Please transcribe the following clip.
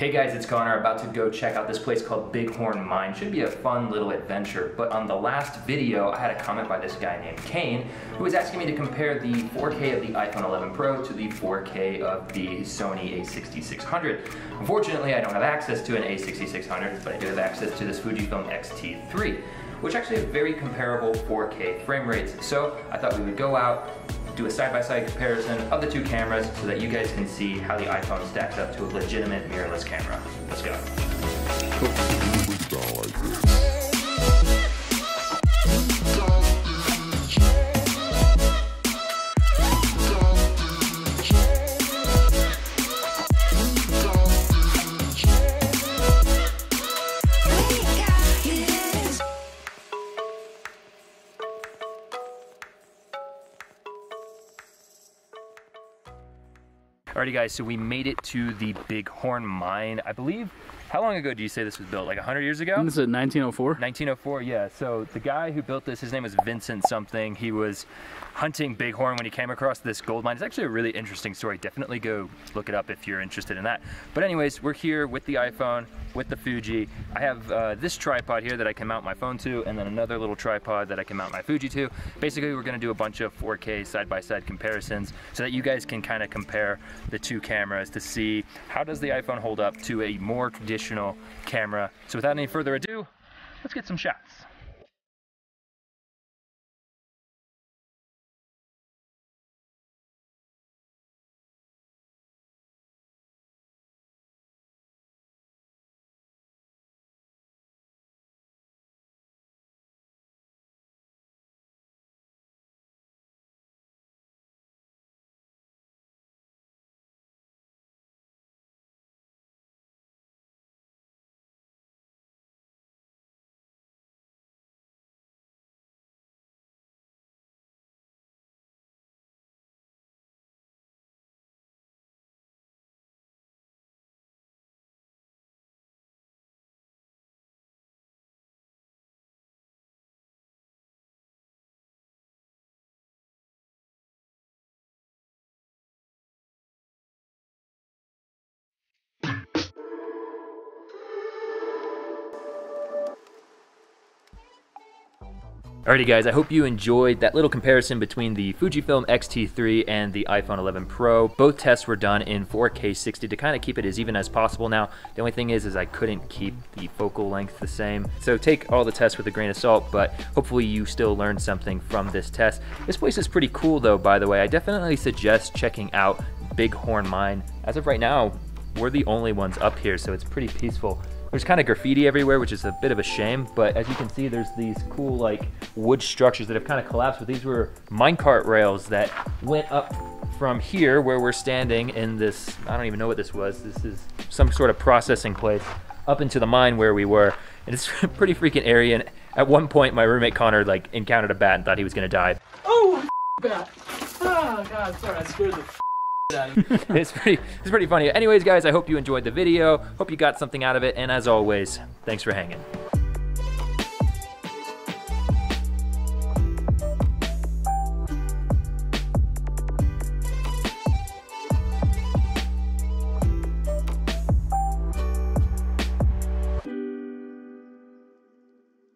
Hey guys, it's Connor, about to go check out this place called Bighorn Mine. Should be a fun little adventure, but on the last video, I had a comment by this guy named Kane, who was asking me to compare the 4K of the iPhone 11 Pro to the 4K of the Sony a6600. Unfortunately, I don't have access to an a6600, but I do have access to this Fujifilm X-T3, which actually have very comparable 4K frame rates. So I thought we would go out, do a side-by-side comparison of the two cameras so that you guys can see how the iPhone stacks up to a legitimate mirrorless camera. Let's go. Alrighty guys, so we made it to the Bighorn Mine. I believe, how long ago do you say this was built? Like 100 years ago? This is 1904. 1904, yeah. So the guy who built this, his name was Vincent something. He was hunting bighorn when he came across this gold mine. It's actually a really interesting story. Definitely go look it up if you're interested in that. But anyways, we're here with the iPhone, with the Fuji. I have this tripod here that I can mount my phone to, and then another little tripod that I can mount my Fuji to. Basically, we're gonna do a bunch of 4K side-by-side comparisons so that you guys can kind of compare the two cameras to see how does the iPhone hold up to a more traditional camera. So without any further ado, let's get some shots. Alrighty guys, I hope you enjoyed that little comparison between the Fujifilm X-T3 and the iPhone 11 Pro. Both tests were done in 4K 60 to kind of keep it as even as possible. Now, the only thing is I couldn't keep the focal length the same. So take all the tests with a grain of salt, but hopefully you still learned something from this test. This place is pretty cool though, by the way. I definitely suggest checking out Bighorn Mine. As of right now, we're the only ones up here, so it's pretty peaceful. There's kind of graffiti everywhere, which is a bit of a shame, but as you can see, there's these cool like wood structures that have kind of collapsed, but these were minecart rails that went up from here where we're standing in this, I don't even know what this was. This is some sort of processing place up into the mine where we were. And it's a pretty freaking area. And at one point, my roommate Connor like encountered a bat and thought he was gonna die. Oh, bat. Oh God, sorry, I scared the it's pretty funny. Anyways guys, I hope you enjoyed the video. Hope you got something out of it, and as always, thanks for hanging.